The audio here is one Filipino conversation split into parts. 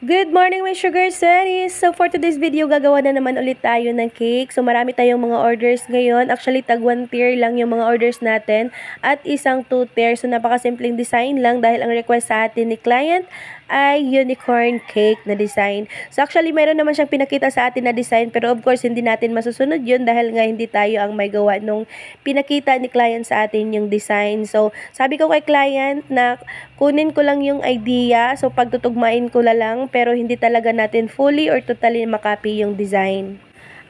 Good morning my sugar series! So for today's video, gagawa na naman ulit tayo ng cake. So marami tayong mga orders ngayon. Actually, tag 1 tier lang yung mga orders natin at isang 2 tier. So napakasimpleng design lang dahil ang request sa atin ni client ay unicorn cake na design. So actually, meron naman siyang pinakita sa atin na design, pero of course, hindi natin masusunod yun dahil nga hindi tayo ang may gawa nung pinakita ni client sa atin yung design. So sabi ko kay client na kunin ko lang yung idea, so pagtutugmain ko lang, pero hindi talaga natin fully or totally makopy yung design.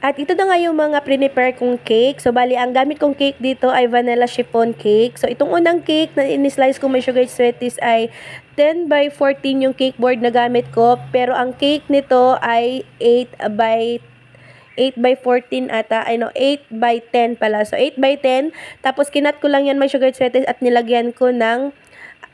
At ito na nga yung mga prepare kong cake. So, bali, ang gamit kong cake dito ay vanilla chiffon cake. So, itong unang cake na in-slice ko may sugar sweeties ay 10 by 14 yung cake board na gamit ko. Pero ang cake nito ay 8 by 14 ata, 8 by 10 pala. So, 8 by 10. Tapos, kinat ko lang yan may sugar sweeties at nilagyan ko ng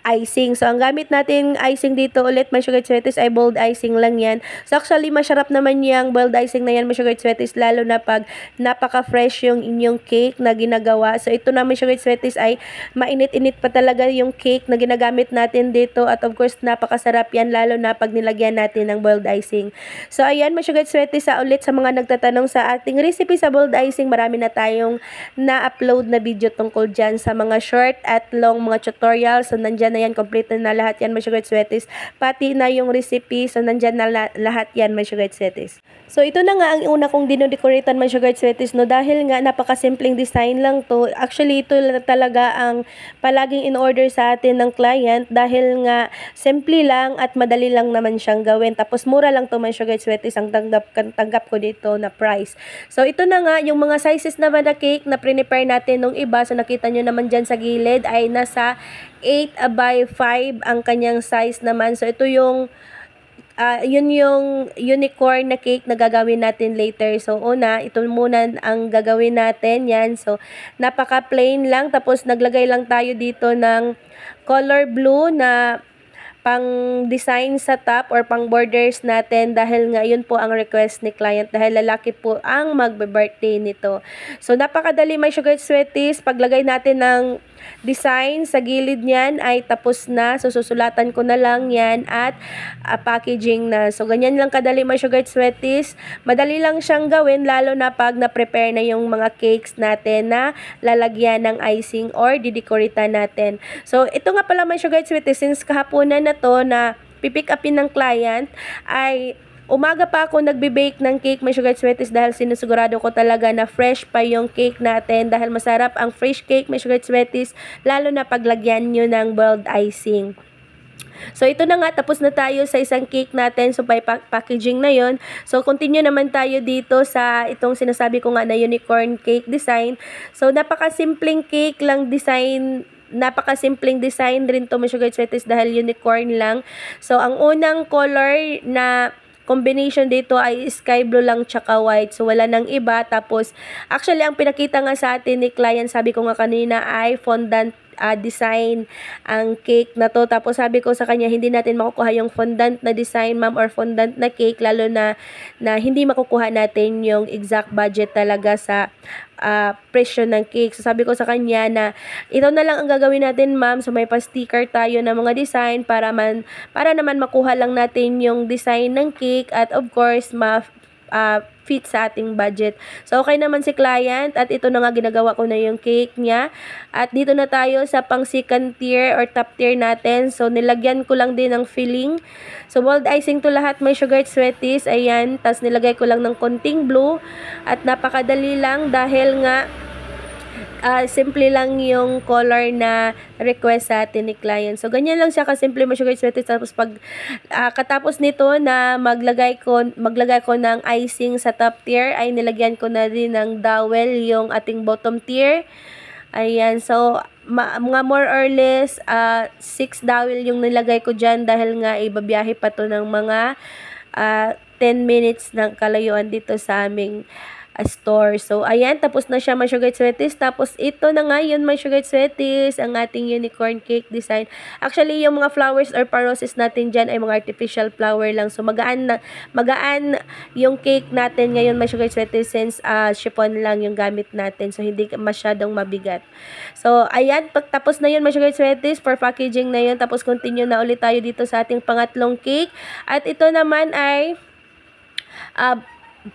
icing. So, ang gamit natin icing dito ulit, may sugar sweeties ay boiled icing lang yan. So, actually, masarap naman yung boiled icing na yan, may sugar sweeties, lalo na pag napaka-fresh yung inyong cake na ginagawa. So, ito na may sugar sweeties ay mainit-init pa talaga yung cake na ginagamit natin dito. At of course, napakasarap yan, lalo na pag nilagyan natin ng boiled icing. So, ayan, may sugar sweeties ulit sa mga nagtatanong sa ating recipe sa boiled icing. Marami na tayong na-upload na video tungkol dyan sa mga short at long mga tutorials. So, nandyan na yan, complete na lahat yan, may sugar sweeties, pati na yung recipe, so nandyan na lahat yan, may sugar sweeties. So ito na nga ang una kong dinodecoratean may sugar sweeties, no, dahil nga napakasimpleng design lang to. Actually, ito talaga ang palaging in order sa atin ng client dahil nga simple lang at madali lang naman siyang gawin. Tapos mura lang to may sugar sweeties ang tanggap ko dito na price. So ito na nga yung mga sizes naman na cake na prepare natin nung iba. So nakita nyo naman dyan sa gilid ay nasa 8 by 5 ang kanyang size naman. So ito yung yun yung unicorn na cake na gagawin natin later. So una, ito muna ang gagawin natin. Yan. So napaka plain lang. Tapos naglagay lang tayo dito ng color blue na pang design sa top or pang borders natin dahil nga yun po ang request ni client dahil lalaki po ang magbe-birthday nito. So napakadali may sugar sweeties. Paglagay natin ng design sa gilid niyan ay tapos na. So susulatan ko na lang yan at packaging na. So ganyan lang kadali may sugar sweeties. Madali lang siyang gawin lalo na pag na-prepare na yung mga cakes natin na lalagyan ng icing or didecoratean natin. So ito nga pala may sugar sweeties, since kahaponan na to na pipick upin ng client ay umaga pa ako nagbe-bake ng cake may sugar sweeties dahil sinusigurado ko talaga na fresh pa yung cake natin dahil masarap ang fresh cake may sugar sweeties lalo na paglagyan nyo ng boiled icing. So ito na nga, tapos na tayo sa isang cake natin. So by packaging na yon. So continue naman tayo dito sa itong sinasabi ko nga na unicorn cake design. So napakasimpleng cake lang design, napakasimpleng design rin to may sugar sweeties dahil unicorn lang. So ang unang color na combination dito ay sky blue lang tsaka white. So wala nang iba. Tapos actually ang pinakita nga sa atin ni client, sabi ko nga kanina, ay fondant design ang cake na to. Tapos sabi ko sa kanya, hindi natin makukuha yung fondant na design, ma'am, or fondant na cake, lalo na hindi makukuha natin yung exact budget talaga sa presyo ng cake. So sabi ko sa kanya na ito na lang ang gagawin natin, ma'am. So may pa-sticker tayo ng mga design para naman makuha lang natin yung design ng cake at of course fit sa ating budget. So, okay naman si client at ito na nga ginagawa ko na yung cake niya. At dito na tayo sa pang second tier or top tier natin. So, nilagyan ko lang din ng filling. So, boiled icing to lahat. May sugar sweeties. Ayan. Tapos, nilagay ko lang ng konting blue. At napakadali lang dahil nga simple lang yung color na request sa atin ni client. So, ganyan lang siya kasimple may sugar sweeties. Tapos, pag katapos nito na maglagay ko ng icing sa top tier, ay nilagyan ko na din ng dowel yung ating bottom tier. Ayan. So, mga more or less 6 dowel yung nilagay ko dyan dahil nga ibabiyahe pa to ng mga 10 minutes ng kalayuan dito sa aming store. So, ayan, tapos na siya, my sugar sweeties. Tapos, ito na ngayon, my sugar sweeties, ang ating unicorn cake design. Actually, yung mga flowers or pa-roses natin dyan ay mga artificial flower lang. So, magaan yung cake natin ngayon, my sugar sweeties, since chiffon lang yung gamit natin. So, hindi masyadong mabigat. So, ayan, pagtapos na yun, my sugar sweeties, for packaging na yun. Tapos, continue na ulit tayo dito sa ating pangatlong cake. At ito naman ay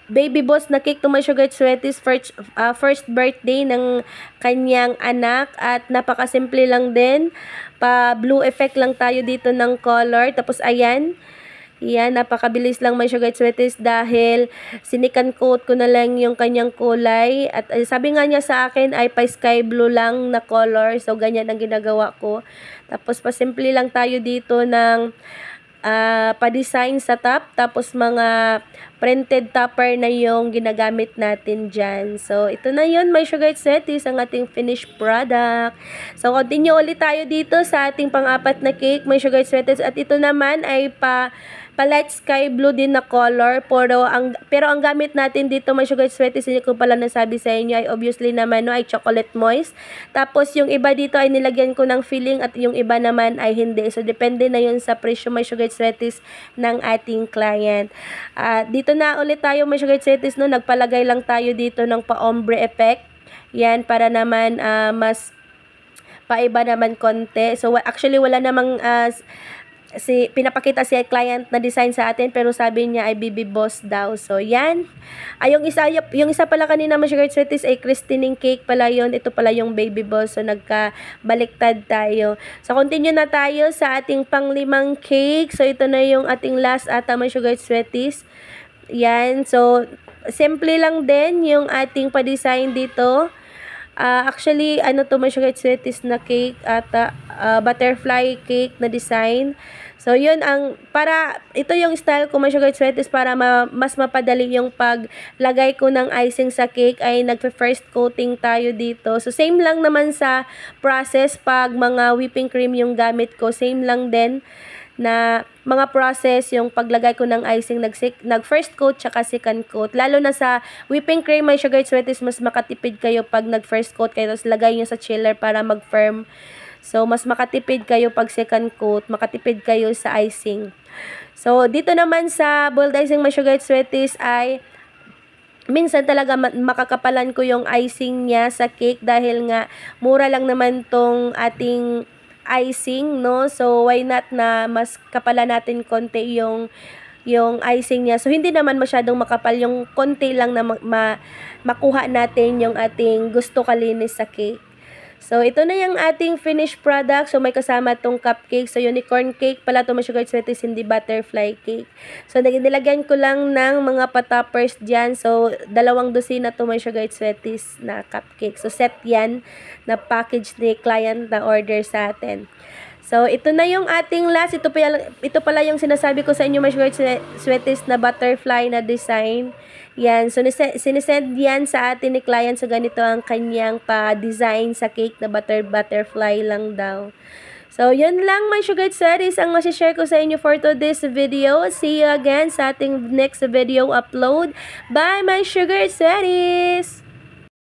baby boss na cake to my sugar sweeties, first birthday ng kanyang anak, at napakasimple lang din, pa blue effect lang tayo dito ng color. Tapos ayan, yan, napakabilis lang my sugar sweeties dahil sinikan coat ko na lang yung kanyang kulay, at sabi nga niya sa akin ay pa sky blue lang na color, so ganyan ang ginagawa ko. Tapos pasimple lang tayo dito ng pa-design sa top, tapos mga printed topper na yung ginagamit natin dyan. So, ito na yun, my sugar sweeties, ang ating finished product. So, continue ulit tayo dito sa ating pang-apat na cake, my sugar sweeties, at ito naman ay pa light sky blue din na color, pero ang gamit natin dito, my sugar sweeties, hindi ko pala nasabi sa inyo, ay obviously naman no, ay chocolate moist. Tapos yung iba dito ay nilagyan ko ng filling, at yung iba naman ay hindi. So depende na yun sa presyo, my sugar sweeties, ng ating client. Dito na ulit tayo, my sugar sweeties, no, nagpalagay lang tayo dito ng pa-ombre effect. Yan, para naman mas paiba naman konti. So actually wala namang pinapakita si client na design sa atin, pero sabi niya ay BB Boss daw. So, yan. Yung isa pala kanina, my sugar sweeties, ay christening cake pala yon. Ito pala yung Baby Boss. So, nagkabaliktad tayo. So, continue na tayo sa ating pang-limang cake. So, ito na yung ating last ata, my sugar sweeties. Yan. So, simple lang din yung ating pa-design dito. Actually, ano to, my sugar sweeties na cake at butterfly cake na design. So, yun ito yung style ko, my sugar sweeties, para mas mapadali yung paglagay ko ng icing sa cake, ay nagpe-first coating tayo dito. So, same lang naman sa process pag mga whipping cream yung gamit ko. Same lang din na mga process yung paglagay ko ng icing, nag-first coat tsaka second coat. Lalo na sa whipping cream, my sugar sweeties, mas makatipid kayo pag nag-first coat kayo, tapos lagay nyo sa chiller para mag-firm. So, mas makatipid kayo pag second coat, makatipid kayo sa icing. So, dito naman sa boiled icing, my sugar sweeties, ay minsan talaga makakapalan ko yung icing niya sa cake dahil nga mura lang naman tong ating icing, no? So, why not na mas kapala natin konti yung icing niya. So, hindi naman masyadong makapal, yung konti lang na makuha natin yung ating gusto kalinis sa cake. So, ito na yung ating finished product. So, may kasama tong cupcake. So, unicorn cake pala to, my sugar sweeties, hindi butterfly cake. So, nilagyan ko lang ng mga pa-toppers dyan. So, 2 dosina to, my sugar sweeties, na cupcake. So, set yan na package ni client na order sa atin. So, ito na yung ating last. Ito pala yung sinasabi ko sa inyo, my sugar sweeties, na butterfly na design. Yan. So, sinisend yan sa atin ni client. So, ganito ang kanyang pa-design sa cake na butterfly lang daw. So, yun lang, my sugar sweeties, ang masishare ko sa inyo for today's video. See you again sa ating next video upload. Bye, my sugar sweeties!